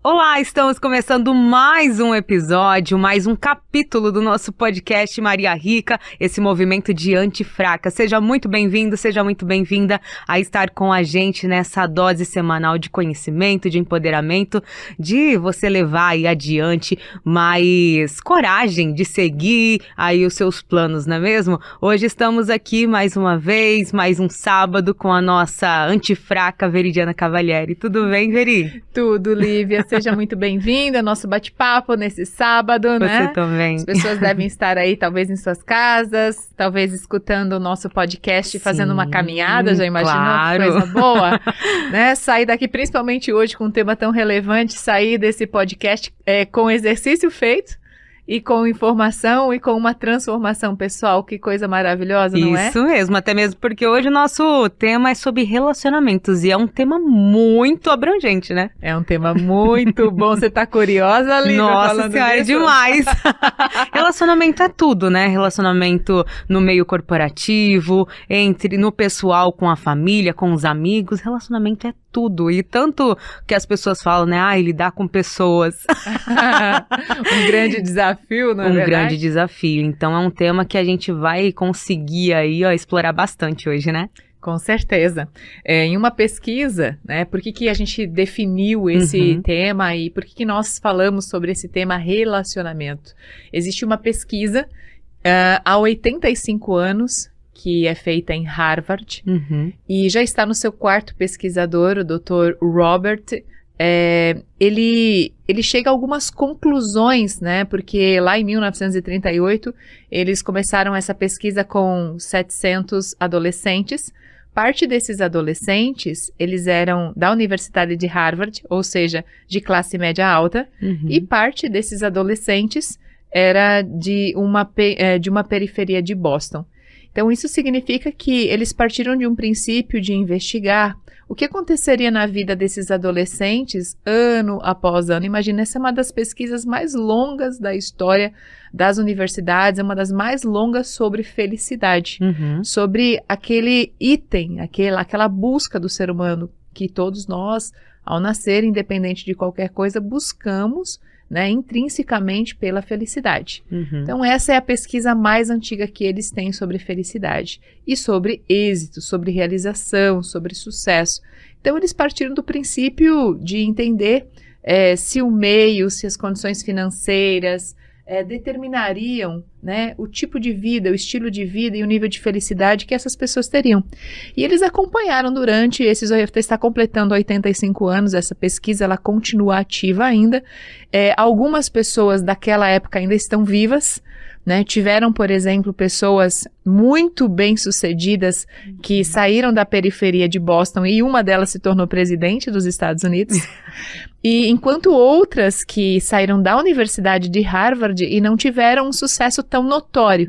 Olá, estamos começando mais um episódio, mais um capítulo do nosso podcast Maria Rica, esse movimento de antifraca. Seja muito bem-vindo, seja muito bem-vinda a estar com a gente nessa dose semanal de conhecimento, de empoderamento, de você levar aí adiante mais coragem de seguir aí os seus planos, não é mesmo? Hoje estamos aqui mais uma vez, mais um sábado com a nossa antifraca Veridiana Cavalieri. Tudo bem, Veri? Tudo, Lívia. Seja muito bem-vinda ao nosso bate-papo nesse sábado, né? Você também. As pessoas devem estar aí, talvez em suas casas, talvez escutando o nosso podcast, fazendo uma caminhada, já imaginou? Claro. Que coisa boa, né? Sair daqui, principalmente hoje, com um tema tão relevante, sair desse podcast com exercício feito, e com informação e com uma transformação pessoal. Que coisa maravilhosa, não é? Isso mesmo, até mesmo porque hoje o nosso tema é sobre relacionamentos e é um tema muito abrangente, né? É um tema muito bom. Você tá curiosa, Lívia? Nossa senhora, é demais! Relacionamento é tudo, né? Relacionamento no meio corporativo, no pessoal, com a família, com os amigos. Relacionamento é tudo. E tanto que as pessoas falam, né? Lidar com pessoas. Um grande desafio, não é verdade? Um grande desafio. Então é um tema que a gente vai conseguir aí, explorar bastante hoje, né? Com certeza. Em uma pesquisa, né, por que a gente definiu esse tema e por que nós falamos sobre esse tema relacionamento? Existe uma pesquisa há 85 anos, que é feita em Harvard, e já está no seu quarto pesquisador, o Dr. Robert. Ele chega a algumas conclusões, né? Porque lá em 1938 eles começaram essa pesquisa com 700 adolescentes. Parte desses adolescentes, eles eram da Universidade de Harvard, ou seja, de classe média alta, e parte desses adolescentes era de uma periferia de Boston. Então, isso significa que eles partiram de um princípio de investigar o que aconteceria na vida desses adolescentes ano após ano. Imagina, essa é uma das pesquisas mais longas da história das universidades, é uma das mais longas sobre felicidade, sobre aquele item, aquela busca do ser humano que todos nós, ao nascer, independente de qualquer coisa, buscamos, né, intrinsecamente pela felicidade. Então essa é a pesquisa mais antiga que eles têm sobre felicidade e sobre êxito, sobre realização, sobre sucesso. Então eles partiram do princípio de entender se o meio, se as condições financeiras determinariam, né, o tipo de vida, o estilo de vida e o nível de felicidade que essas pessoas teriam. E eles acompanharam durante está completando 85 anos, essa pesquisa ela continua ativa ainda. Algumas pessoas daquela época ainda estão vivas, né? Tiveram, por exemplo, pessoas muito bem-sucedidas que saíram da periferia de Boston e uma delas se tornou presidente dos Estados Unidos. E enquanto outras que saíram da Universidade de Harvard e não tiveram um sucesso tão notório.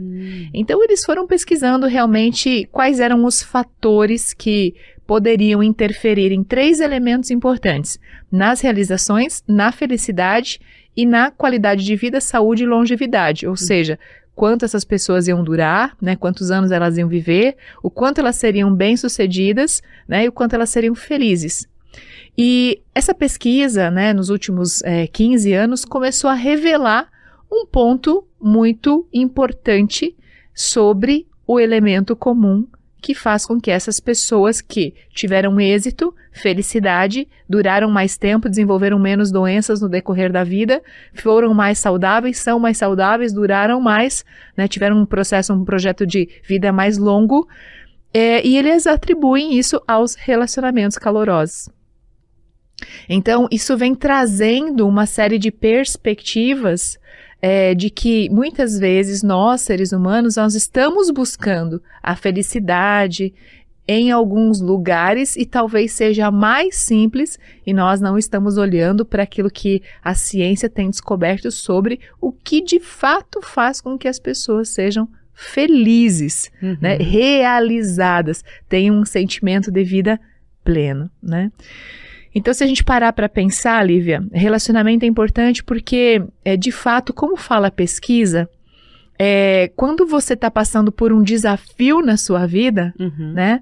Então eles foram pesquisando realmente quais eram os fatores que poderiam interferir em 3 elementos importantes: nas realizações, na felicidade e na qualidade de vida, saúde e longevidade. Ou seja, quanto essas pessoas iam durar, né, quantos anos elas iam viver, o quanto elas seriam bem-sucedidas, né, e o quanto elas seriam felizes. E essa pesquisa, né, nos últimos 15 anos, começou a revelar um ponto muito importante sobre o elemento comum que faz com que essas pessoas que tiveram êxito, felicidade, duraram mais tempo, desenvolveram menos doenças no decorrer da vida, foram mais saudáveis, são mais saudáveis, duraram mais, né, tiveram um projeto de vida mais longo, e eles atribuem isso aos relacionamentos calorosos. Então, isso vem trazendo uma série de perspectivas de que muitas vezes nós, seres humanos, nós estamos buscando a felicidade em alguns lugares e talvez seja mais simples e nós não estamos olhando para aquilo que a ciência tem descoberto sobre o que de fato faz com que as pessoas sejam felizes, né, realizadas, tenham um sentimento de vida pleno, né? Então, se a gente parar para pensar, Lívia, relacionamento é importante porque, de fato, como fala a pesquisa, quando você está passando por um desafio na sua vida, né,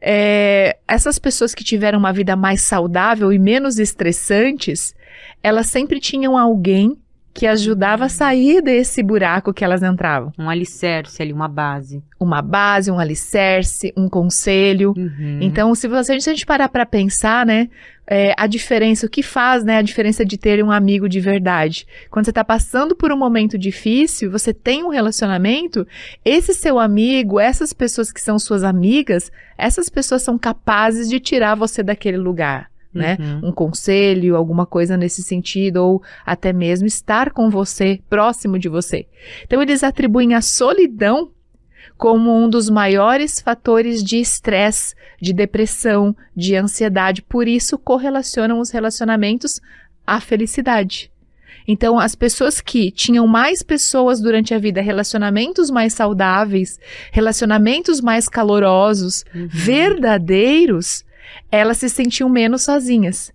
essas pessoas que tiveram uma vida mais saudável e menos estressantes, elas sempre tinham alguém que ajudava a sair desse buraco que elas entravam. Um alicerce ali, uma base. Uma base, um alicerce, um conselho. Então, se a gente parar para pensar, né, a diferença, o que faz, né, a diferença de ter um amigo de verdade. Quando você está passando por um momento difícil, você tem um relacionamento, esse seu amigo, essas pessoas que são suas amigas, essas pessoas são capazes de tirar você daquele lugar. Né? Um conselho, alguma coisa nesse sentido, ou até mesmo estar com você, próximo de você. Então, eles atribuem a solidão como um dos maiores fatores de estresse, de depressão, de ansiedade. Por isso, correlacionam os relacionamentos à felicidade. Então, as pessoas que tinham mais pessoas durante a vida, relacionamentos mais saudáveis, relacionamentos mais calorosos, verdadeiros, elas se sentiam menos sozinhas.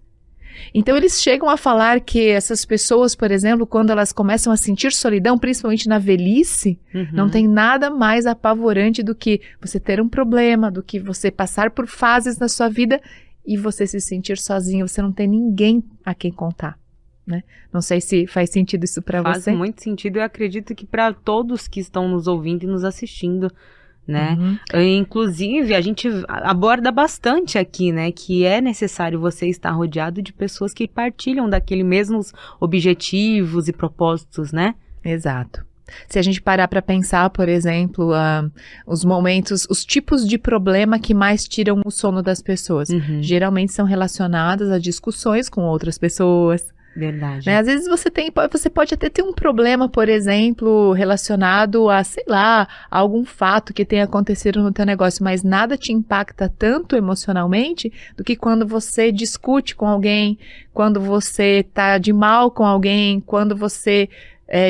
Então, eles chegam a falar que essas pessoas, por exemplo, quando elas começam a sentir solidão, principalmente na velhice, não tem nada mais apavorante do que você ter um problema, do que você passar por fases na sua vida e você se sentir sozinho, você não tem ninguém a quem contar. Né? Não sei se faz sentido isso para você. Faz muito sentido, eu acredito que para todos que estão nos ouvindo e nos assistindo, né? Inclusive, a gente aborda bastante aqui, né, que é necessário você estar rodeado de pessoas que partilham daqueles mesmos objetivos e propósitos, né? Exato. Se a gente parar para pensar, por exemplo, os momentos, os tipos de problema que mais tiram o sono das pessoas, geralmente são relacionados a discussões com outras pessoas. Verdade. Né? Às vezes você pode até ter um problema, por exemplo, relacionado a, sei lá, algum fato que tenha acontecido no teu negócio, mas nada te impacta tanto emocionalmente do que quando você discute com alguém, quando você tá de mal com alguém, quando você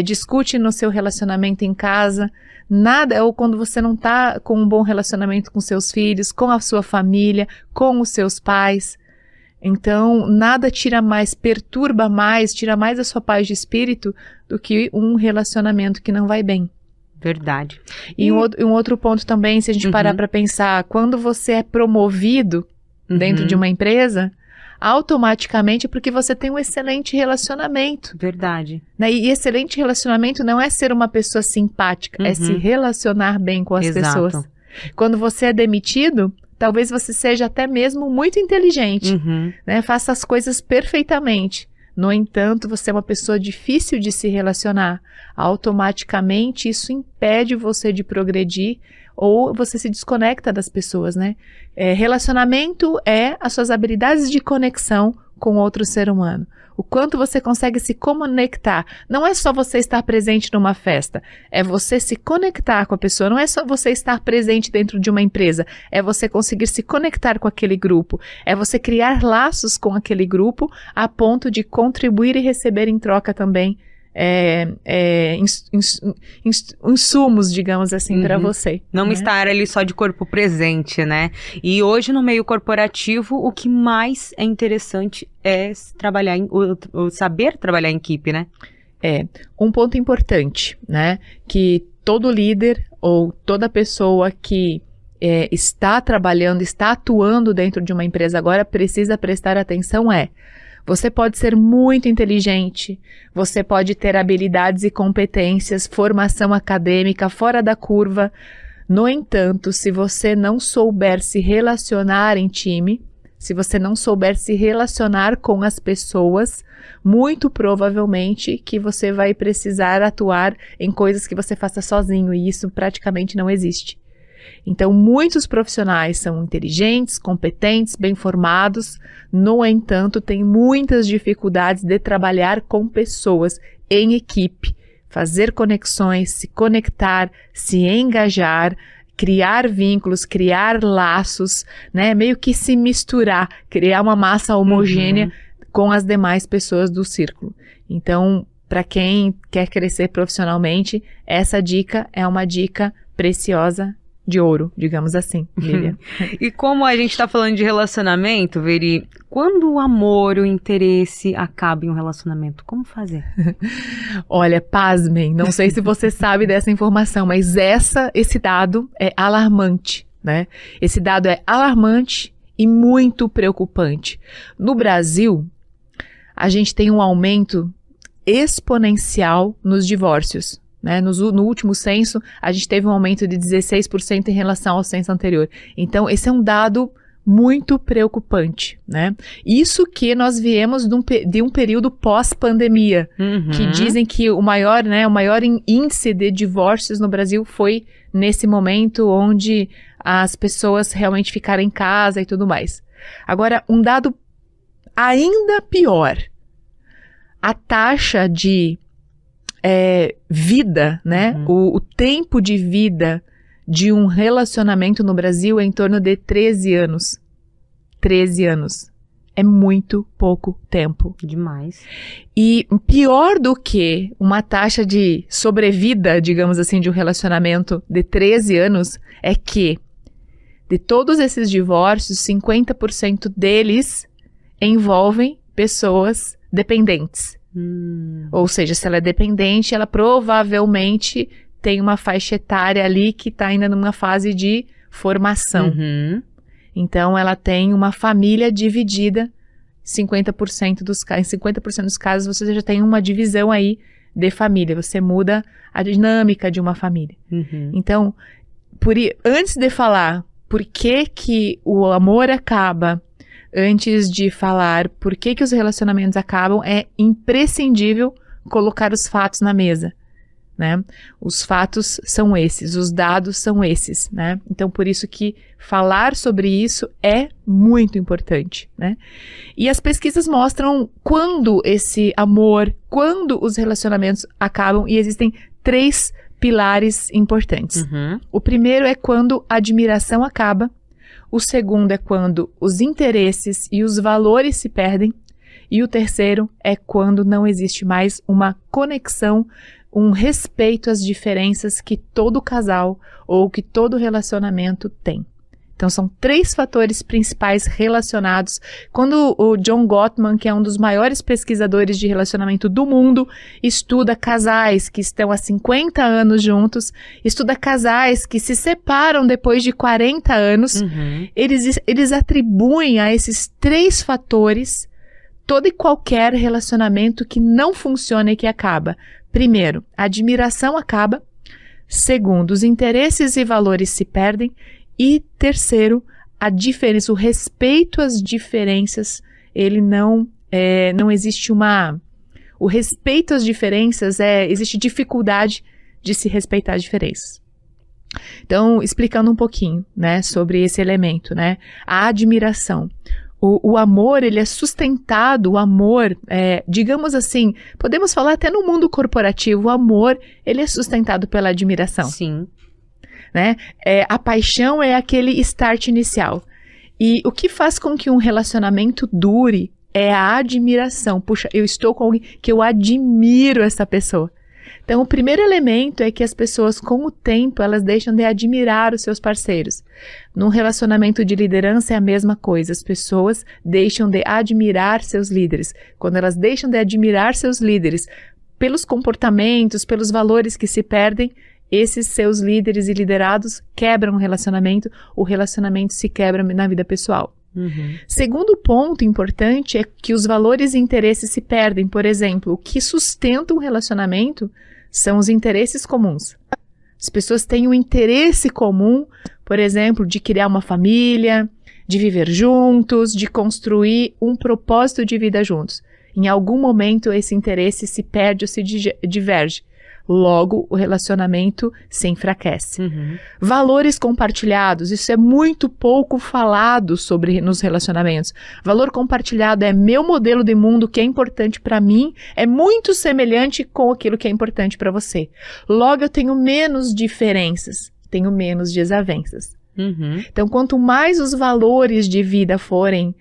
discute no seu relacionamento em casa. Nada, ou quando você não tá com um bom relacionamento com seus filhos, com a sua família, com os seus pais. Então, nada perturba mais, tira mais a sua paz de espírito do que um relacionamento que não vai bem. Verdade. E um outro ponto também, se a gente parar para pensar, quando você é promovido dentro de uma empresa, automaticamente é porque você tem um excelente relacionamento. Verdade. Né? E excelente relacionamento não é ser uma pessoa simpática, é se relacionar bem com as pessoas. Quando você é demitido, talvez você seja até mesmo muito inteligente, né? Faça as coisas perfeitamente. No entanto, você é uma pessoa difícil de se relacionar. Automaticamente, isso impede você de progredir ou você se desconecta das pessoas, né? Relacionamento é as suas habilidades de conexão com outro ser humano. O quanto você consegue se conectar. Não é só você estar presente numa festa, é você se conectar com a pessoa. Não é só você estar presente dentro de uma empresa, é você conseguir se conectar com aquele grupo. É você criar laços com aquele grupo a ponto de contribuir e receber em troca também insumos, digamos assim, para você. Não estar ali só de corpo presente, né? E hoje no meio corporativo, o que mais é interessante é saber trabalhar em equipe, né? Um ponto importante, né? Que todo líder ou toda pessoa que está trabalhando, está atuando dentro de uma empresa agora precisa prestar atenção você pode ser muito inteligente, você pode ter habilidades e competências, formação acadêmica fora da curva. No entanto, se você não souber se relacionar em time, se você não souber se relacionar com as pessoas, muito provavelmente que você vai precisar atuar em coisas que você faça sozinho, e isso praticamente não existe. Então, muitos profissionais são inteligentes, competentes, bem formados, no entanto, têm muitas dificuldades de trabalhar com pessoas em equipe, fazer conexões, se conectar, se engajar, criar vínculos, criar laços, né? Meio que se misturar, criar uma massa homogênea com as demais pessoas do círculo. Então, para quem quer crescer profissionalmente, essa dica é uma dica preciosa de ouro, digamos assim, Lívia. E como a gente está falando de relacionamento, Veri, quando o amor, o interesse acaba em um relacionamento, como fazer? Olha, pasmem, não sei se você sabe dessa informação, mas esse dado é alarmante, né? Esse dado é alarmante e muito preocupante. No Brasil, a gente tem um aumento exponencial nos divórcios, né? No último censo, a gente teve um aumento de 16% em relação ao censo anterior. Então, esse é um dado muito preocupante, né? Isso que nós viemos de um período pós-pandemia, que dizem que o maior índice de divórcios no Brasil foi nesse momento onde as pessoas realmente ficaram em casa e tudo mais. Agora, um dado ainda pior, a taxa de vida, né? O tempo de vida de um relacionamento no Brasil é em torno de 13 anos. 13 anos. É muito pouco tempo. Demais. E pior do que uma taxa de sobrevida, digamos assim, de um relacionamento de 13 anos, é que de todos esses divórcios, 50% deles envolvem pessoas dependentes. Ou seja, se ela é dependente, ela provavelmente tem uma faixa etária ali que está ainda numa fase de formação. Então, ela tem uma família dividida, 50% dos casos. Em 50% dos casos, você já tem uma divisão aí de família. Você muda a dinâmica de uma família. Então, antes de falar por que o amor acaba, antes de falar por que os relacionamentos acabam, é imprescindível colocar os fatos na mesa, né? Os fatos são esses, os dados são esses, né? Então, por isso que falar sobre isso é muito importante, né? E as pesquisas mostram quando quando os relacionamentos acabam, e existem 3 pilares importantes. O primeiro é quando a admiração acaba. O segundo é quando os interesses e os valores se perdem. E o terceiro é quando não existe mais uma conexão, um respeito às diferenças que todo casal ou que todo relacionamento tem. Então, são 3 fatores principais relacionados. Quando o John Gottman, que é um dos maiores pesquisadores de relacionamento do mundo, estuda casais que estão há 50 anos juntos, estuda casais que se separam depois de 40 anos, eles atribuem a esses 3 fatores todo e qualquer relacionamento que não funciona e que acaba. Primeiro, a admiração acaba. Segundo, os interesses e valores se perdem. E terceiro, a diferença, o respeito às diferenças, ele não existe o respeito às diferenças, existe dificuldade de se respeitar as diferenças. Então, explicando um pouquinho, né, sobre esse elemento, né, a admiração. O amor, ele é sustentado, digamos assim, podemos falar até no mundo corporativo, o amor, ele é sustentado pela admiração. Sim. Né? A paixão é aquele start inicial. E o que faz com que um relacionamento dure é a admiração. Puxa, eu estou com alguém que eu admiro essa pessoa. Então, o primeiro elemento é que as pessoas, com o tempo, elas deixam de admirar os seus parceiros. Num relacionamento de liderança é a mesma coisa. As pessoas deixam de admirar seus líderes. Quando elas deixam de admirar seus líderes pelos comportamentos, pelos valores que se perdem, esses seus líderes e liderados quebram o relacionamento se quebra na vida pessoal. Segundo ponto importante é que os valores e interesses se perdem. Por exemplo, o que sustenta um relacionamento são os interesses comuns. As pessoas têm um interesse comum, por exemplo, de criar uma família, de viver juntos, de construir um propósito de vida juntos. Em algum momento esse interesse se perde ou se diverge. Logo, o relacionamento se enfraquece. Valores compartilhados, isso é muito pouco falado nos relacionamentos. Valor compartilhado é meu modelo de mundo, que é importante para mim, é muito semelhante com aquilo que é importante para você. Logo, eu tenho menos diferenças, tenho menos desavenças. Então, quanto mais os valores de vida forem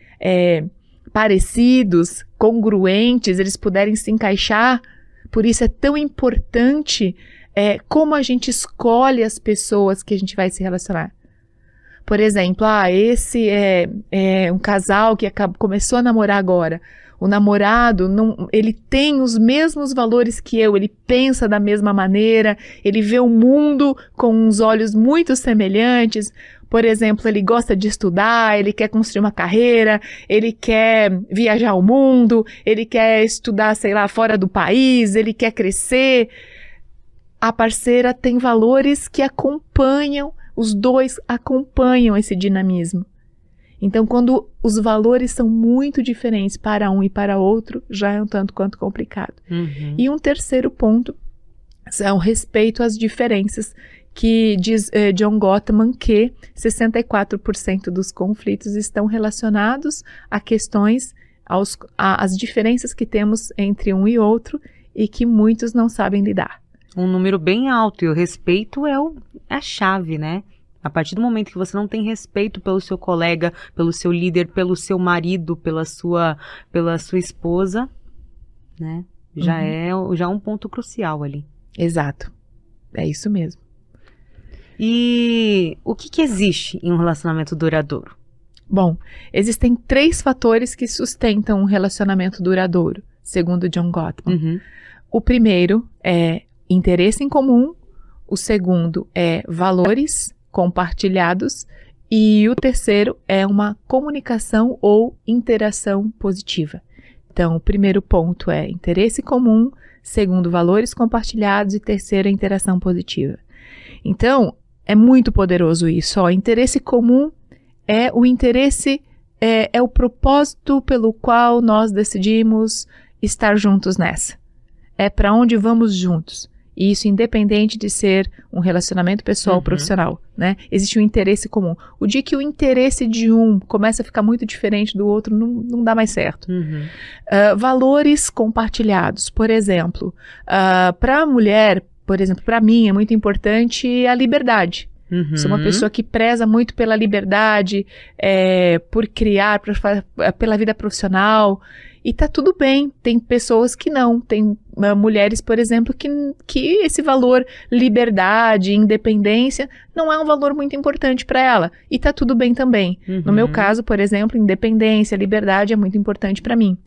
parecidos, congruentes, eles puderem se encaixar. Por isso é tão importante como a gente escolhe as pessoas que a gente vai se relacionar. Por exemplo, esse é um casal que começou a namorar agora. O namorado, ele tem os mesmos valores que eu, ele pensa da mesma maneira, ele vê o mundo com uns olhos muito semelhantes. por exemplo, ele gosta de estudar, ele quer construir uma carreira, ele quer viajar ao mundo, ele quer estudar, sei lá, fora do país, ele quer crescer. A parceira tem valores que acompanham, os dois acompanham esse dinamismo. Então, quando os valores são muito diferentes para um e para outro, já é um tanto quanto complicado. E um terceiro ponto é o respeito às diferenças, que diz John Gottman que 64% dos conflitos estão relacionados a questões, às diferenças que temos entre um e outro e que muitos não sabem lidar. Um número bem alto, e o respeito é a chave, né? A partir do momento que você não tem respeito pelo seu colega, pelo seu líder, pelo seu marido, pela sua esposa, né? Já é um ponto crucial ali. Exato. É isso mesmo. E o que existe em um relacionamento duradouro? Bom, existem 3 fatores que sustentam um relacionamento duradouro, segundo John Gottman. O primeiro é interesse em comum, o segundo é valores compartilhados e o terceiro é uma comunicação ou interação positiva. Então, o primeiro ponto é interesse comum, segundo, valores compartilhados e terceiro, interação positiva. Então, é muito poderoso isso. Ó, interesse comum é o interesse, é o propósito pelo qual nós decidimos estar juntos nessa. É para onde vamos juntos. E isso independente de ser um relacionamento pessoal ou profissional, né? Existe um interesse comum. O dia que o interesse de um começa a ficar muito diferente do outro, não dá mais certo. Valores compartilhados. Por exemplo, para a mulher, por exemplo, para mim é muito importante a liberdade. Sou uma pessoa que preza muito pela liberdade, por criar, pela vida profissional. E tá tudo bem, tem pessoas que não, tem mulheres, por exemplo, que esse valor liberdade, independência, não é um valor muito importante para ela, e tá tudo bem também. No meu caso, por exemplo, independência, liberdade é muito importante para mim.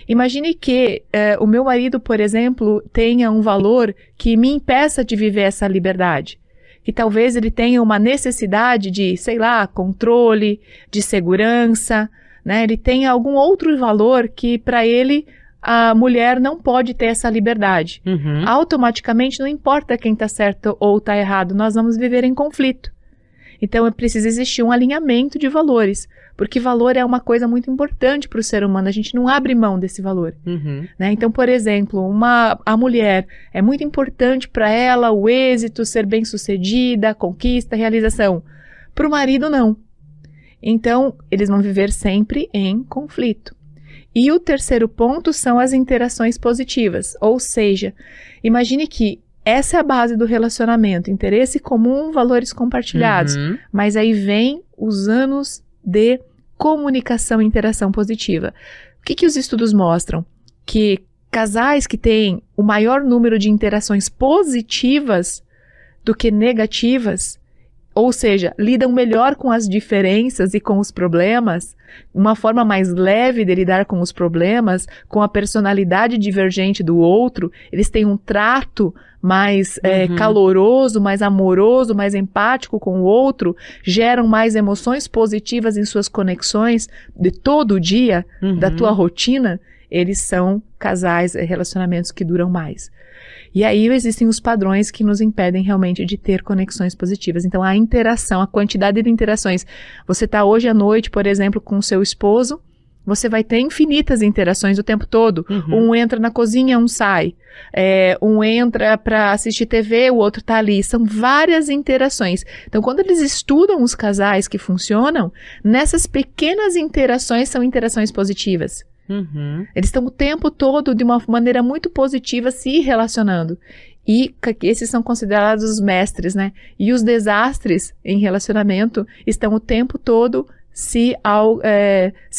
Imagine que o meu marido, por exemplo, tenha um valor que me impeça de viver essa liberdade. Que talvez ele tenha uma necessidade de, sei lá, controle, de segurança, né? Ele tem algum outro valor que para ele a mulher não pode ter essa liberdade. Automaticamente não importa quem está certo ou está errado, nós vamos viver em conflito. Então precisa existir um alinhamento de valores, porque valor é uma coisa muito importante para o ser humano, a gente não abre mão desse valor. Né? Então, por exemplo, a mulher, é muito importante para ela o êxito, ser bem-sucedida, conquista, realização. Para o marido, não. Então, eles vão viver sempre em conflito. E o terceiro ponto são as interações positivas, ou seja, imagine que essa é a base do relacionamento, interesse comum, valores compartilhados, mas aí vem os anos de comunicação e interação positiva. O que os estudos mostram? Que casais que têm o maior número de interações positivas do que negativas, ou seja, lidam melhor com as diferenças e com os problemas, uma forma mais leve de lidar com os problemas, com a personalidade divergente do outro, eles têm um trato mais caloroso, mais amoroso, mais empático com o outro, geram mais emoções positivas em suas conexões de todo o dia, da tua rotina, eles são casais, relacionamentos que duram mais. E aí existem os padrões que nos impedem realmente de ter conexões positivas. Então, a interação, a quantidade de interações. Você está hoje à noite, por exemplo, com o seu esposo, você vai ter infinitas interações o tempo todo. Um entra na cozinha, um sai. Um entra para assistir TV, o outro está ali. São várias interações. Então, quando eles estudam os casais que funcionam, nessas pequenas interações são interações positivas. Eles estão o tempo todo de uma maneira muito positiva se relacionando. E esses são considerados os mestres, né? E os desastres em relacionamento estão o tempo todo se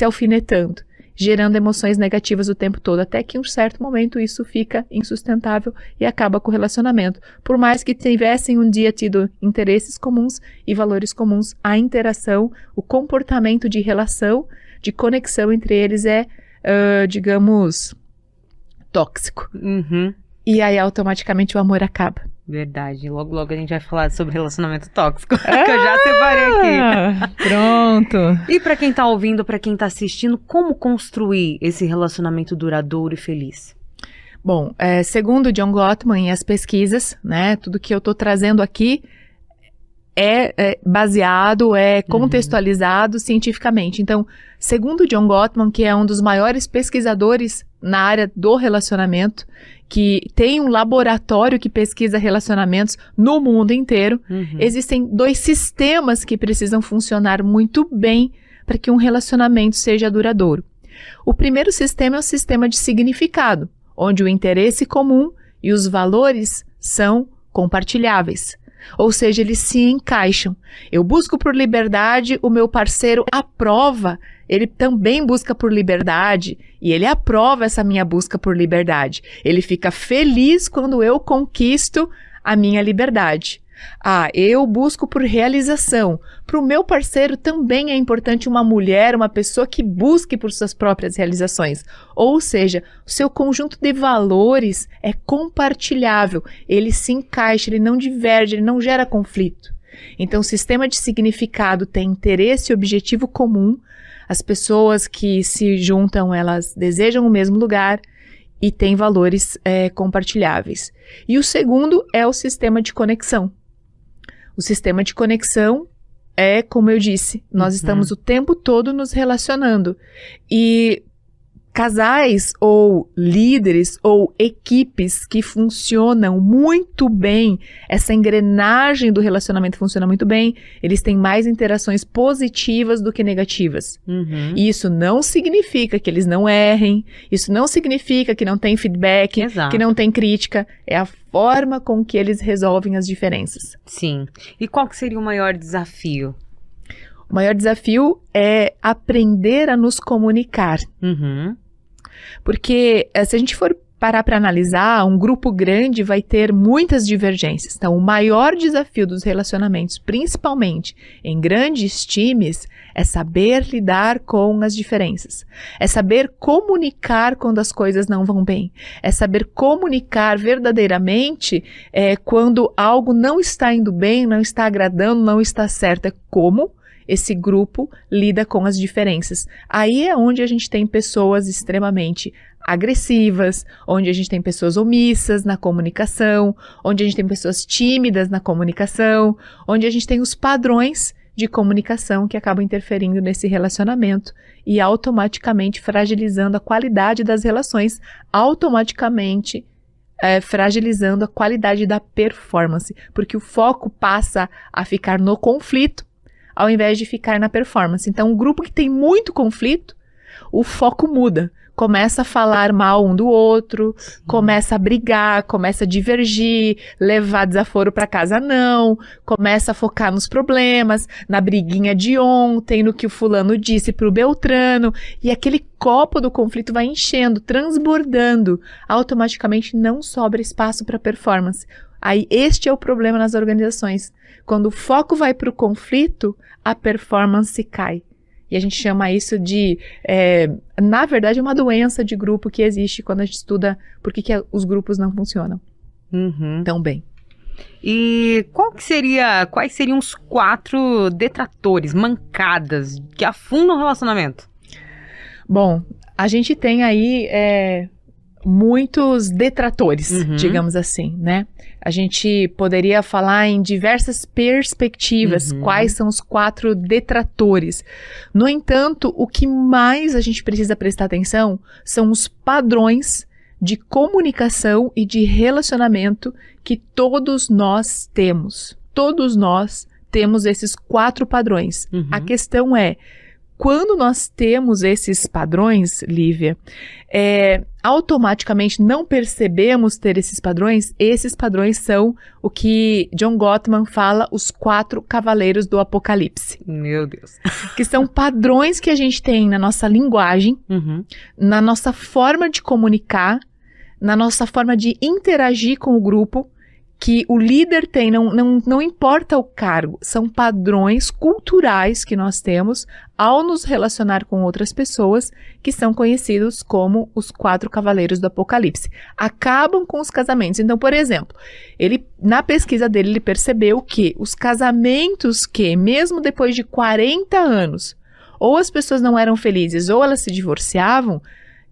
alfinetando, gerando emoções negativas o tempo todo, até que em um certo momento isso fica insustentável e acaba com o relacionamento. Por mais que tivessem um dia tido interesses comuns e valores comuns, a interação, o comportamento de relação, de conexão entre eles é digamos, tóxico. E aí automaticamente o amor acaba. Verdade. Logo, logo a gente vai falar sobre relacionamento tóxico, que eu já separei aqui. Pronto. E pra quem tá ouvindo, pra quem tá assistindo, como construir esse relacionamento duradouro e feliz? Bom, segundo John Gottman e as pesquisas, né, tudo que eu tô trazendo aqui é baseado, é contextualizado cientificamente. Então, segundo John Gottman, que é um dos maiores pesquisadores na área do relacionamento, que tem um laboratório que pesquisa relacionamentos no mundo inteiro, existem 2 sistemas que precisam funcionar muito bem para que um relacionamento seja duradouro. O primeiro sistema é o sistema de significado, onde o interesse comum e os valores são compartilháveis. Ou seja, eles se encaixam. Eu busco por liberdade, o meu parceiro aprova, ele também busca por liberdade e ele aprova essa minha busca por liberdade. Ele fica feliz quando eu conquisto a minha liberdade. Eu busco por realização. Para o meu parceiro também é importante uma mulher, uma pessoa que busque por suas próprias realizações. Ou seja, o seu conjunto de valores é compartilhável, ele se encaixa, ele não diverge, ele não gera conflito. Então, o sistema de significado tem interesse e objetivo comum. As pessoas que se juntam, elas desejam o mesmo lugar e têm valores compartilháveis. E o segundo é o sistema de conexão. O sistema de conexão é, como eu disse, nós estamos o tempo todo nos relacionando. E casais ou líderes ou equipes que funcionam muito bem, essa engrenagem do relacionamento funciona muito bem, eles têm mais interações positivas do que negativas. E isso não significa que eles não errem, isso não significa que não tem feedback, que não tem crítica, é a forma com que eles resolvem as diferenças. Sim. E qual que seria o maior desafio? O maior desafio é aprender a nos comunicar. Porque se a gente for parar para analisar, um grupo grande vai ter muitas divergências. Então, o maior desafio dos relacionamentos, principalmente em grandes times, é saber lidar com as diferenças. É saber comunicar quando as coisas não vão bem. É saber comunicar verdadeiramente quando algo não está indo bem, não está agradando, não está certo. É como esse grupo lida com as diferenças. Aí é onde a gente tem pessoas extremamente agressivas, onde a gente tem pessoas omissas na comunicação, onde a gente tem pessoas tímidas na comunicação, onde a gente tem os padrões de comunicação que acabam interferindo nesse relacionamento e automaticamente fragilizando a qualidade das relações, automaticamente fragilizando a qualidade da performance, porque o foco passa a ficar no conflito ao invés de ficar na performance. Então, um grupo que tem muito conflito, o foco muda. Começa a falar mal um do outro, começa a brigar, começa a divergir, levar desaforo para casa não, começa a focar nos problemas, na briguinha de ontem, no que o fulano disse pro Beltrano, e aquele copo do conflito vai enchendo, transbordando, automaticamente não sobra espaço para performance. Aí este é o problema nas organizações. Quando o foco vai para o conflito, a performance cai. E a gente chama isso de, na verdade, uma doença de grupo que existe quando a gente estuda por que os grupos não funcionam tão bem. E quais seriam os 4 detratores, mancadas, que afundam o relacionamento? Bom, a gente tem aí muitos detratores, digamos assim, né? A gente poderia falar em diversas perspectivas quais são os 4 detratores. No entanto, o que mais a gente precisa prestar atenção são os padrões de comunicação e de relacionamento que todos nós temos. Todos nós temos esses 4 padrões. A questão é, quando nós temos esses padrões, Lívia, automaticamente não percebemos ter esses padrões são o que John Gottman fala, os 4 cavaleiros do Apocalipse. Meu Deus. Que são padrões que a gente tem na nossa linguagem, na nossa forma de comunicar, na nossa forma de interagir com o grupo, que o líder tem, não importa o cargo, são padrões culturais que nós temos ao nos relacionar com outras pessoas, que são conhecidos como os 4 cavaleiros do Apocalipse. Acabam com os casamentos. Então, por exemplo, na pesquisa dele, ele percebeu que os casamentos que, mesmo depois de 40 anos, ou as pessoas não eram felizes, ou elas se divorciavam,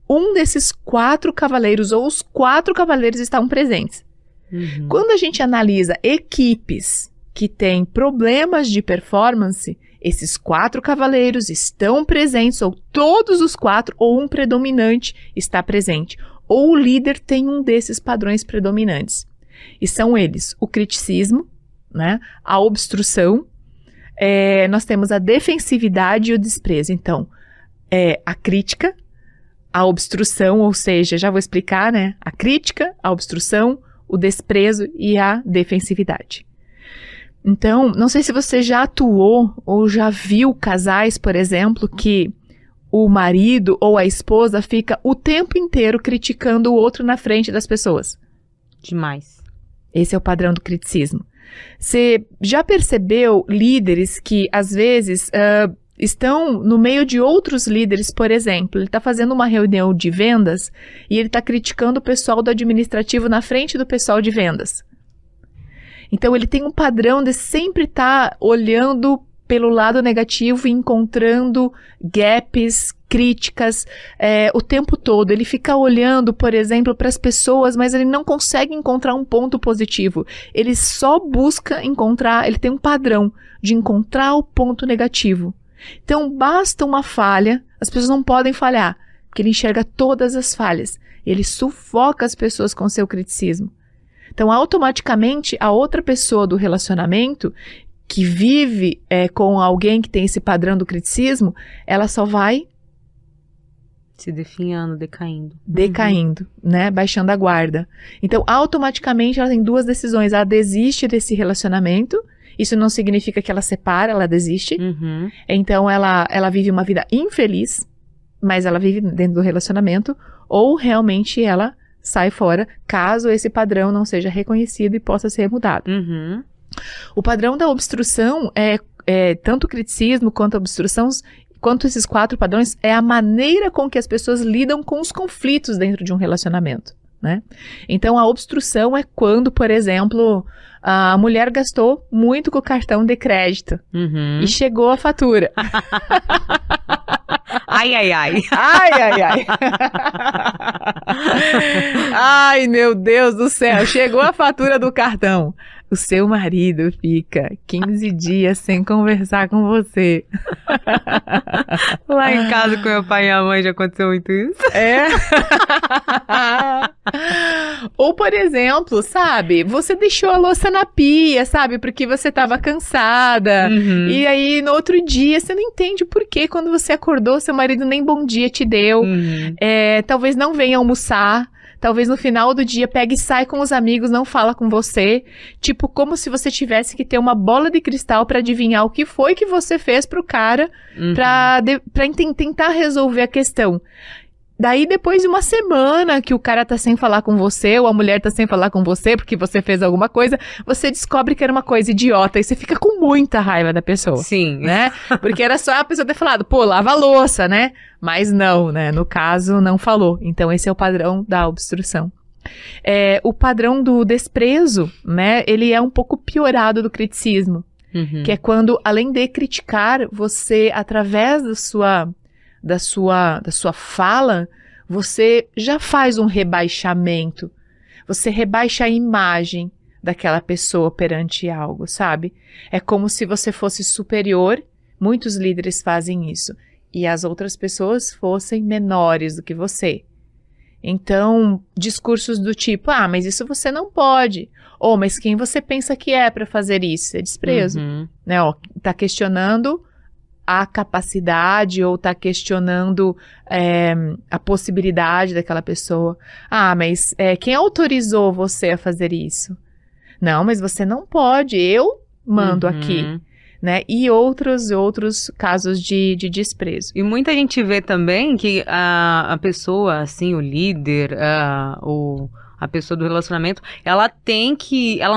um desses 4 cavaleiros, ou os 4 cavaleiros estavam presentes. Uhum. Quando a gente analisa equipes que têm problemas de performance, esses 4 cavaleiros estão presentes, ou todos os 4, ou um predominante está presente, ou o líder tem um desses padrões predominantes. E são eles: o criticismo, né, a obstrução, nós temos a defensividade e o desprezo. Então, a crítica, a obstrução, ou seja, já vou explicar, né, a crítica, a obstrução, o desprezo e a defensividade. Então, não sei se você já atuou ou já viu casais, por exemplo, que o marido ou a esposa fica o tempo inteiro criticando o outro na frente das pessoas. Demais. Esse é o padrão do criticismo. Você já percebeu líderes que, às vezes, estão no meio de outros líderes? Por exemplo, ele está fazendo uma reunião de vendas e ele está criticando o pessoal do administrativo na frente do pessoal de vendas. Então, ele tem um padrão de sempre estar olhando pelo lado negativo e encontrando gaps, críticas, o tempo todo. Ele fica olhando, por exemplo, para as pessoas, mas ele não consegue encontrar um ponto positivo. Ele só busca encontrar, ele tem um padrão de encontrar o ponto negativo. Então, basta uma falha, as pessoas não podem falhar, porque ele enxerga todas as falhas. Ele sufoca as pessoas com seu criticismo. Então, automaticamente, a outra pessoa do relacionamento que vive com alguém que tem esse padrão do criticismo, ela só vai se definhando, decaindo. Decaindo, né? Baixando a guarda. Então, automaticamente, ela tem 2 decisões. Ela desiste desse relacionamento. Isso não significa que ela separa, ela desiste. Uhum. Então, ela vive uma vida infeliz, mas ela vive dentro do relacionamento. Ou realmente ela sai fora, caso esse padrão não seja reconhecido e possa ser mudado. Uhum. O padrão da obstrução tanto o criticismo quanto a obstrução, quanto esses 4 padrões, é a maneira com que as pessoas lidam com os conflitos dentro de um relacionamento, né? Então, a obstrução é quando, por exemplo, a mulher gastou muito com o cartão de crédito e chegou a fatura. Ai, ai, ai. Ai, ai, ai. Ai, meu Deus do céu, chegou a fatura do cartão. O seu marido fica 15 dias sem conversar com você. Lá em casa com meu pai e a mãe já aconteceu muito isso. Ou, por exemplo, sabe, você deixou a louça na pia, sabe, porque você estava cansada. E aí, no outro dia, você não entende por que quando você acordou, seu marido nem bom dia te deu. Talvez não venha almoçar. Talvez no final do dia pegue e sai com os amigos, não fala com você. Tipo, como se você tivesse que ter uma bola de cristal para adivinhar o que foi que você fez pro cara pra tentar resolver a questão. Daí, depois de uma semana que o cara tá sem falar com você, ou a mulher tá sem falar com você porque você fez alguma coisa, você descobre que era uma coisa idiota e você fica com muita raiva da pessoa. Sim. Né? Porque era só a pessoa ter falado, pô, lava a louça, né? Mas não, né? No caso, não falou. Então, esse é o padrão da obstrução. O padrão do desprezo, né? Ele é um pouco piorado do criticismo. Que é quando, além de criticar, você, através da sua fala, você já faz um rebaixamento. Você rebaixa a imagem daquela pessoa perante algo, sabe? É como se você fosse superior. Muitos líderes fazem isso. E as outras pessoas fossem menores do que você. Então, discursos do tipo, mas isso você não pode. Ou, mas quem você pensa que é para fazer isso? É desprezo. Né? Tá questionando a capacidade ou tá questionando a possibilidade daquela pessoa. Mas quem autorizou você a fazer isso? Não, mas você não pode, eu mando aqui. Né? E outros casos de desprezo. E muita gente vê também que a pessoa, assim, o líder, a pessoa do relacionamento, ela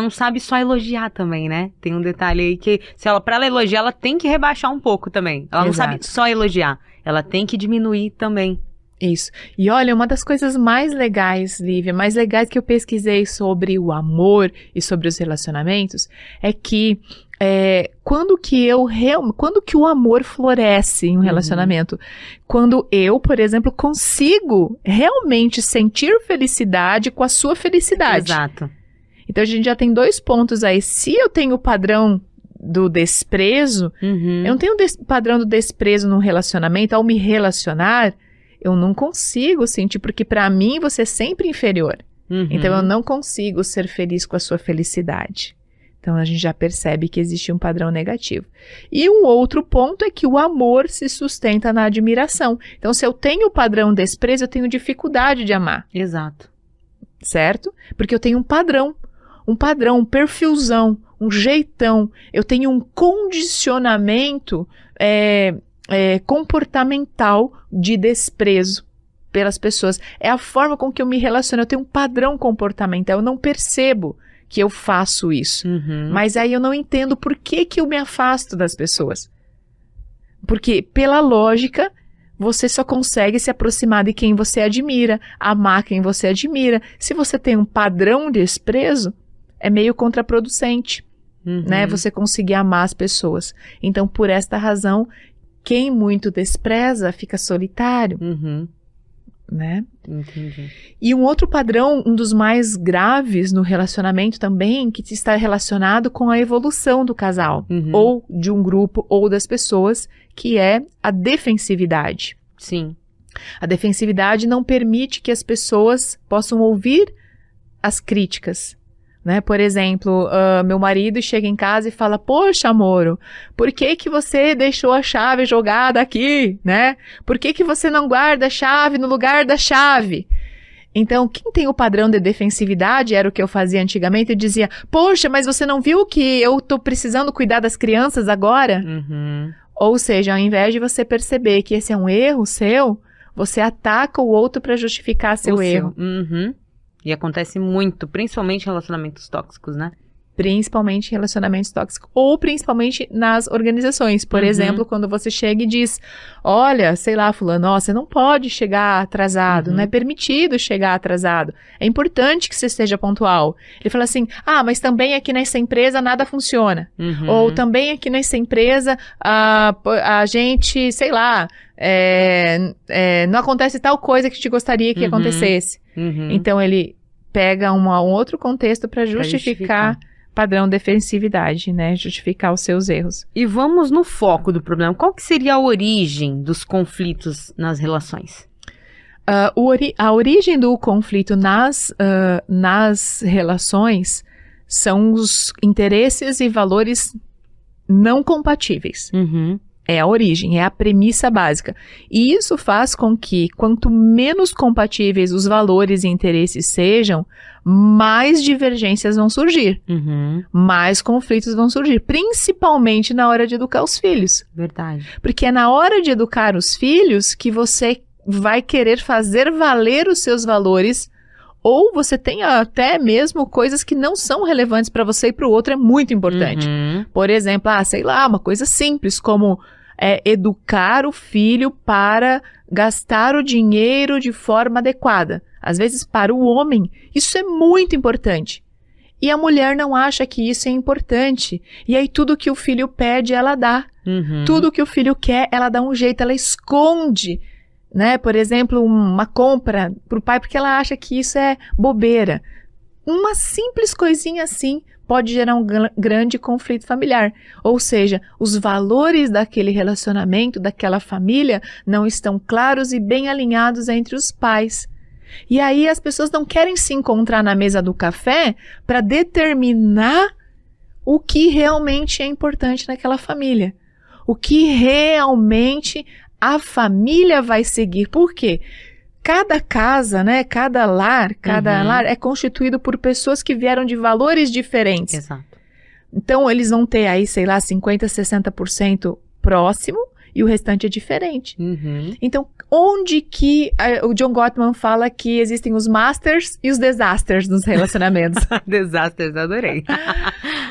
não sabe só elogiar também, né? Tem um detalhe aí que, pra ela elogiar, ela tem que rebaixar um pouco também. Ela não sabe só elogiar, ela tem que diminuir também. Isso. E olha, uma das coisas mais legais, Lívia, mais legais que eu pesquisei sobre o amor e sobre os relacionamentos, é que quando que o amor floresce em um relacionamento? Quando eu, por exemplo, consigo realmente sentir felicidade com a sua felicidade. Exato. Então a gente já tem 2 pontos aí. Se eu tenho o padrão do desprezo, eu não tenho padrão do desprezo no relacionamento, ao me relacionar, eu não consigo sentir, porque para mim você é sempre inferior. Então eu não consigo ser feliz com a sua felicidade. Então a gente já percebe que existe um padrão negativo. E um outro ponto é que o amor se sustenta na admiração. Então se eu tenho o padrão desprezo, eu tenho dificuldade de amar. Exato. Certo? Porque eu tenho um padrão, um perfilzão, um jeitão. Eu tenho um condicionamento comportamental de desprezo pelas pessoas. É a forma com que eu me relaciono. Eu tenho um padrão comportamental. Eu não percebo que eu faço isso. Mas aí eu não entendo por que eu me afasto das pessoas. Porque, pela lógica, você só consegue se aproximar de quem você admira, amar quem você admira. Se você tem um padrão de desprezo, é meio contraproducente, né? Você conseguir amar as pessoas. Então, por esta razão, quem muito despreza fica solitário, né? Entendi. E um outro padrão, um dos mais graves no relacionamento também, que está relacionado com a evolução do casal, ou de um grupo, ou das pessoas, que é a defensividade. Sim. A defensividade não permite que as pessoas possam ouvir as críticas. Né? Por exemplo, meu marido chega em casa e fala: poxa, amor, por que você deixou a chave jogada aqui? Né? Por que você não guarda a chave no lugar da chave? Então, quem tem o padrão de defensividade, era o que eu fazia antigamente, eu dizia: poxa, mas você não viu que eu tô precisando cuidar das crianças agora? Ou seja, ao invés de você perceber que esse é um erro seu, você ataca o outro para justificar seu erro. E acontece muito, principalmente em relacionamentos tóxicos, né? Principalmente em relacionamentos tóxicos. Ou principalmente nas organizações. Por exemplo, quando você chega e diz: olha, sei lá, fulano, você não pode chegar atrasado. Não é permitido chegar atrasado. É importante que você esteja pontual. Ele fala assim: mas também aqui nessa empresa nada funciona. Ou também aqui nessa empresa a gente, sei lá, não acontece tal coisa que te gostaria que acontecesse. Então ele pega um outro contexto para justificar padrão defensividade, né? Justificar os seus erros. E vamos no foco do problema. Qual que seria a origem dos conflitos nas relações? A origem do conflito nas relações são os interesses e valores não compatíveis. É a origem, é a premissa básica. E isso faz com que, quanto menos compatíveis os valores e interesses sejam, mais divergências vão surgir. Mais conflitos vão surgir, principalmente na hora de educar os filhos. Verdade. Porque é na hora de educar os filhos que você vai querer fazer valer os seus valores, ou você tem até mesmo coisas que não são relevantes para você e para o outro é muito importante. Por exemplo, sei lá, uma coisa simples como educar o filho para gastar o dinheiro de forma adequada. Às vezes, para o homem, isso é muito importante. E a mulher não acha que isso é importante. E aí, tudo que o filho pede, ela dá. Tudo que o filho quer, ela dá um jeito, ela esconde. Né? Por exemplo, uma compra para o pai, porque ela acha que isso é bobeira. Uma simples coisinha assim pode gerar um grande conflito familiar. Ou seja, os valores daquele relacionamento, daquela família, não estão claros e bem alinhados entre os pais. E aí as pessoas não querem se encontrar na mesa do café para determinar o que realmente é importante naquela família. O que realmente a família vai seguir. Por quê? Cada casa, né, cada lar é constituído por pessoas que vieram de valores diferentes. Exato. Então, eles vão ter aí, sei lá, 50%, 60% próximo e o restante é diferente. Uhum. Então, onde que o John Gottman fala que existem os masters e os disasters nos relacionamentos? Disasters, adorei.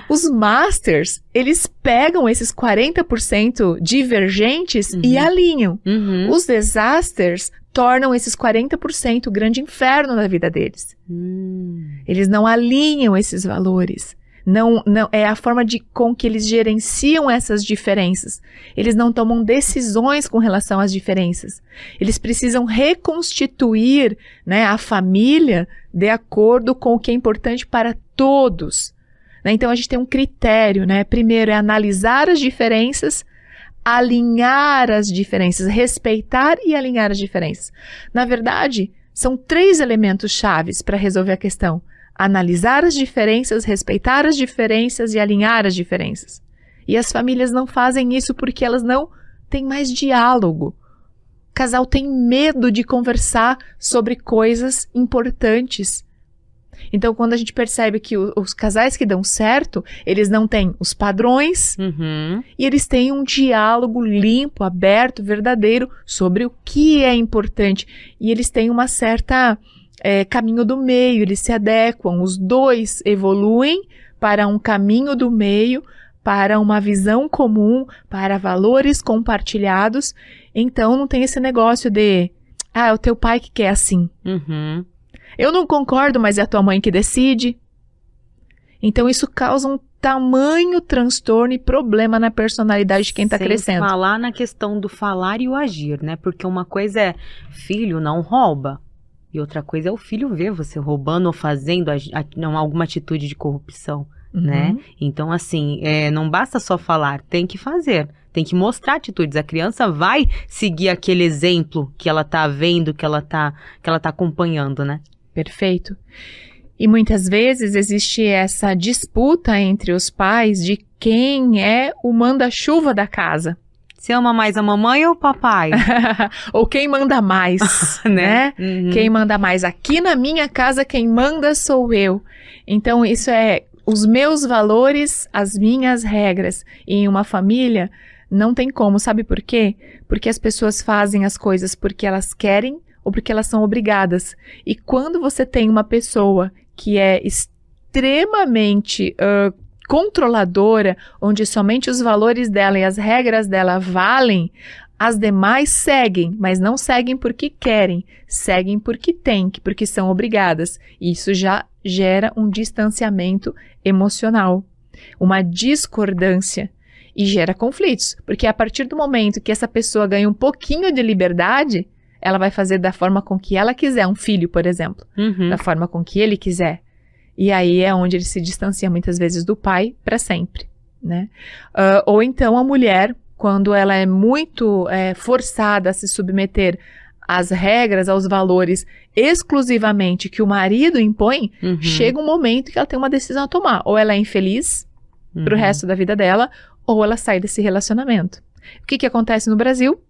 Os masters, eles pegam esses 40% divergentes e alinham. Uhum. Os disasters tornam esses 40% o grande inferno na vida deles. Eles não alinham esses valores. Não, é a forma com que eles gerenciam essas diferenças. Eles não tomam decisões com relação às diferenças. Eles precisam reconstituir, né, a família de acordo com o que é importante para todos. Né? Então, a gente tem um critério, né? Primeiro é analisar as diferenças, alinhar as diferenças, respeitar e alinhar as diferenças. Na verdade, são 3 elementos chaves para resolver a questão. Analisar as diferenças, respeitar as diferenças e alinhar as diferenças. E as famílias não fazem isso porque elas não têm mais diálogo. O casal tem medo de conversar sobre coisas importantes. Então, quando a gente percebe que os casais que dão certo, eles não têm os padrões e eles têm um diálogo limpo, aberto, verdadeiro sobre o que é importante. E eles têm uma certa caminho do meio, eles se adequam. Os dois evoluem para um caminho do meio, para uma visão comum, para valores compartilhados. Então, não tem esse negócio de, é o teu pai que quer assim. Eu não concordo, mas é a tua mãe que decide. Então, isso causa um tamanho transtorno e problema na personalidade de quem está crescendo. Sem falar na questão do falar e o agir, né? Porque uma coisa é, filho não rouba. E outra coisa é o filho ver você roubando ou fazendo alguma atitude de corrupção, né? Então, assim, não basta só falar, tem que fazer. Tem que mostrar atitudes. A criança vai seguir aquele exemplo que ela tá vendo, que ela tá acompanhando, né? Perfeito. E muitas vezes existe essa disputa entre os pais de quem é o manda-chuva da casa. Você ama mais a mamãe ou o papai? Ou quem manda mais, né? Quem manda mais. Aqui na minha casa, quem manda sou eu. Então, isso é os meus valores, as minhas regras. E em uma família, não tem como. Sabe por quê? Porque as pessoas fazem as coisas porque elas querem ou porque elas são obrigadas. E quando você tem uma pessoa que é extremamente controladora, onde somente os valores dela e as regras dela valem, as demais seguem, mas não seguem porque querem, seguem porque têm, porque são obrigadas. E isso já gera um distanciamento emocional, uma discordância e gera conflitos, porque a partir do momento que essa pessoa ganha um pouquinho de liberdade, ela vai fazer da forma com que ela quiser, um filho, por exemplo, da forma com que ele quiser. E aí é onde ele se distancia muitas vezes do pai para sempre, né? Ou então a mulher, quando ela é muito forçada a se submeter às regras, aos valores exclusivamente que o marido impõe, chega um momento que ela tem uma decisão a tomar. Ou ela é infeliz pro resto da vida dela, ou ela sai desse relacionamento. O que acontece no Brasil?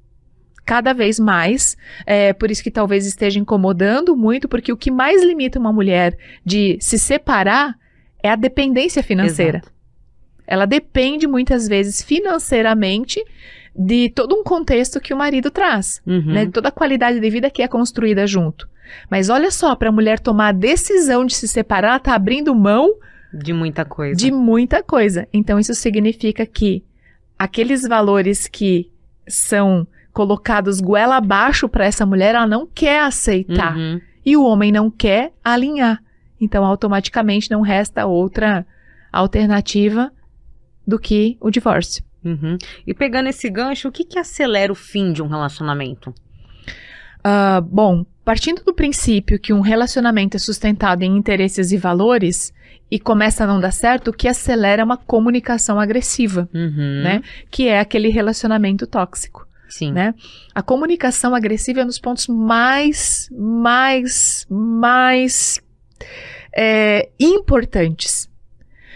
Cada vez mais, por isso que talvez esteja incomodando muito, porque o que mais limita uma mulher de se separar é a dependência financeira. Exato. Ela depende muitas vezes financeiramente de todo um contexto que o marido traz, né? De toda a qualidade de vida que é construída junto. Mas olha só, para a mulher tomar a decisão de se separar, ela está abrindo mão de muita coisa. De muita coisa. Então isso significa que aqueles valores que são colocados goela abaixo para essa mulher, ela não quer aceitar. E o homem não quer alinhar. Então, automaticamente, não resta outra alternativa do que o divórcio. E pegando esse gancho, o que acelera o fim de um relacionamento? Bom, partindo do princípio que um relacionamento é sustentado em interesses e valores e começa a não dar certo, o que acelera é uma comunicação agressiva, né? Que é aquele relacionamento tóxico. Sim. Né? A comunicação agressiva é um dos pontos mais importantes.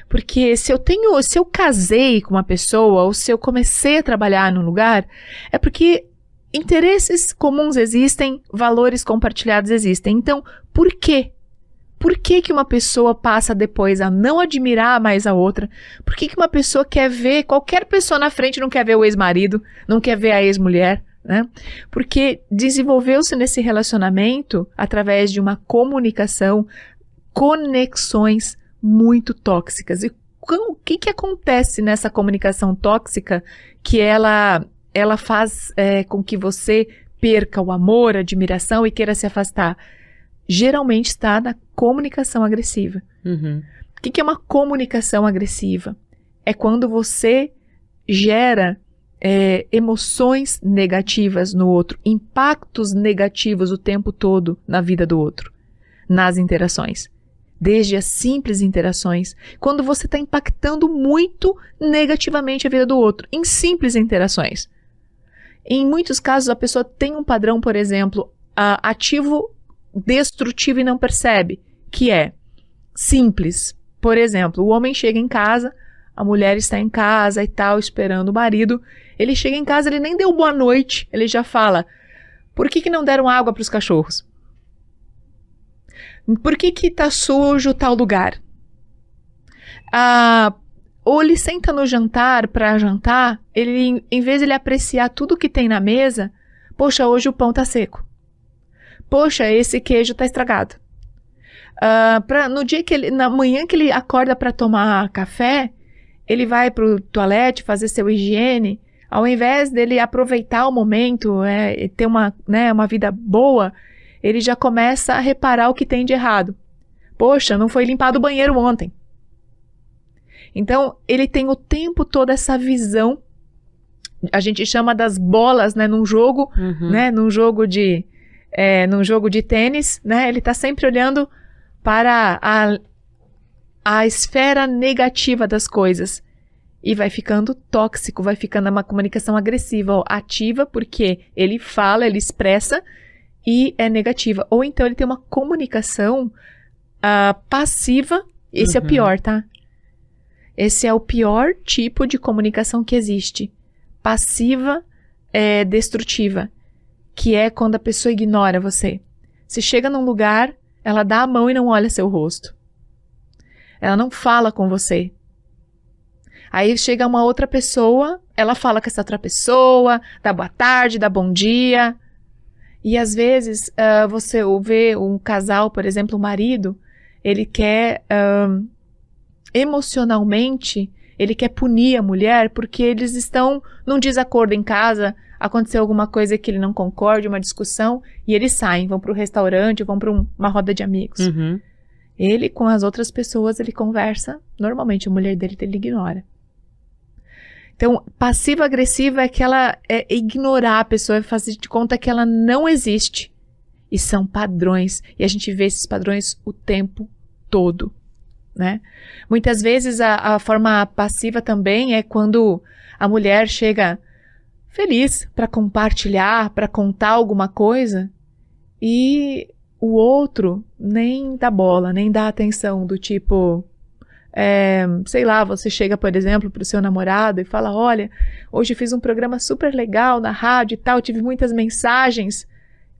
Porque se eu casei com uma pessoa, ou se eu comecei a trabalhar num lugar, é porque interesses comuns existem, valores compartilhados existem. Então, por quê? Por que que uma pessoa passa depois a não admirar mais a outra? Por que que uma pessoa quer ver qualquer pessoa na frente, não quer ver o ex-marido, não quer ver a ex-mulher, né? Porque desenvolveu-se nesse relacionamento através de uma comunicação, conexões muito tóxicas. E o que que acontece nessa comunicação tóxica que ela faz com que você perca o amor, a admiração e queira se afastar? Geralmente está na comunicação agressiva. Uhum. O que que é uma comunicação agressiva? É quando você gera emoções negativas no outro, impactos negativos o tempo todo na vida do outro, nas interações. Desde as simples interações, quando você está impactando muito negativamente a vida do outro, em simples interações. Em muitos casos, a pessoa tem um padrão, por exemplo, ativo, destrutivo e não percebe, que é simples. Por exemplo, o homem chega em casa, a mulher está em casa e tal, esperando o marido. Ele chega em casa, ele nem deu boa noite, ele já fala: por que não deram água para os cachorros? Por que tá sujo tal lugar? Ou ele senta no jantar para jantar, ele, em vez de ele apreciar tudo que tem na mesa, poxa, hoje o pão tá seco. Poxa, esse queijo tá estragado. No dia na manhã que ele acorda para tomar café, ele vai pro toalete fazer seu higiene, ao invés dele aproveitar o momento, ter uma vida boa, ele já começa a reparar o que tem de errado. Poxa, não foi limpado o banheiro ontem. Então, ele tem o tempo todo essa visão, a gente chama das bolas, né, num jogo, né, num jogo de tênis, né, ele está sempre olhando para a esfera negativa das coisas. E vai ficando tóxico, vai ficando uma comunicação agressiva, ativa, porque ele fala, ele expressa, e é negativa. Ou então ele tem uma comunicação passiva. Esse é o pior, tá? Esse é o pior tipo de comunicação que existe. Passiva destrutiva. Que é quando a pessoa ignora você. Você chega num lugar, ela dá a mão e não olha seu rosto. Ela não fala com você. Aí chega uma outra pessoa, ela fala com essa outra pessoa, dá boa tarde, dá bom dia. E às vezes você vê um casal, por exemplo, o marido, ele quer emocionalmente, ele quer punir a mulher porque eles estão num desacordo em casa, aconteceu alguma coisa que ele não concorde, uma discussão, e eles saem, vão para o restaurante, vão para uma roda de amigos. Uhum. Ele, com as outras pessoas, ele conversa, normalmente a mulher dele, ele ignora. Então, passiva-agressiva é que ela ignorar a pessoa, fazer de conta que ela não existe. E são padrões. E a gente vê esses padrões o tempo todo, né? Muitas vezes a forma passiva também é quando a mulher chega feliz para compartilhar, para contar alguma coisa, e o outro nem dá bola, nem dá atenção, do tipo... sei lá, você chega, por exemplo, para o seu namorado e fala: olha, hoje fiz um programa super legal na rádio e tal, tive muitas mensagens.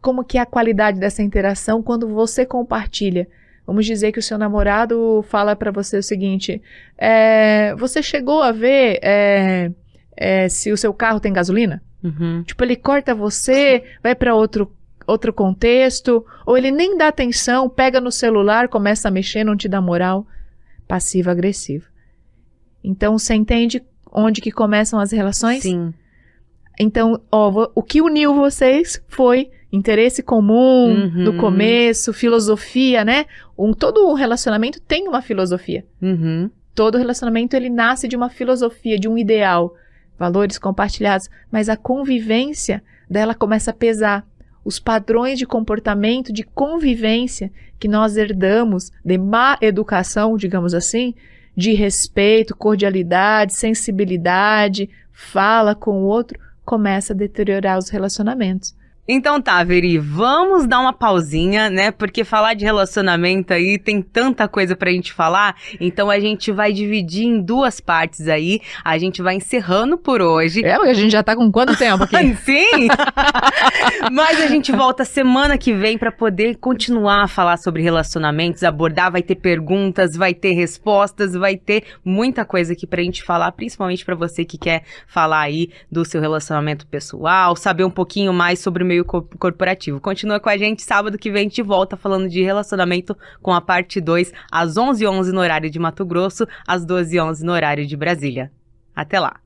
Como que é a qualidade dessa interação quando você compartilha? Vamos dizer que o seu namorado fala para você o seguinte: você chegou a ver se o seu carro tem gasolina? Uhum. Tipo, ele corta você, vai para outro contexto, ou ele nem dá atenção, pega no celular, começa a mexer, não te dá moral. Passiva-agressiva. Então, você entende onde que começam as relações? Sim. Então, o que uniu vocês foi interesse comum no começo, filosofia, né? Todo relacionamento tem uma filosofia. Uhum. Todo relacionamento, ele nasce de uma filosofia, de um ideal, valores compartilhados, mas a convivência dela começa a pesar. Os padrões de comportamento, de convivência que nós herdamos de má educação, digamos assim, de respeito, cordialidade, sensibilidade, fala com o outro, começa a deteriorar os relacionamentos. Então tá, Veri, vamos dar uma pausinha, né? Porque falar de relacionamento aí tem tanta coisa pra gente falar, então a gente vai dividir em 2 partes aí. A gente vai encerrando por hoje. Porque a gente já tá com quanto tempo aqui? Sim! Mas a gente volta semana que vem pra poder continuar a falar sobre relacionamentos, abordar, vai ter perguntas, vai ter respostas, vai ter muita coisa aqui pra gente falar, principalmente pra você que quer falar aí do seu relacionamento pessoal, saber um pouquinho mais sobre o meio corporativo. Continua com a gente, sábado que vem a gente volta falando de relacionamento com a parte 2, às 11h11 no horário de Mato Grosso, às 12h11 no horário de Brasília. Até lá!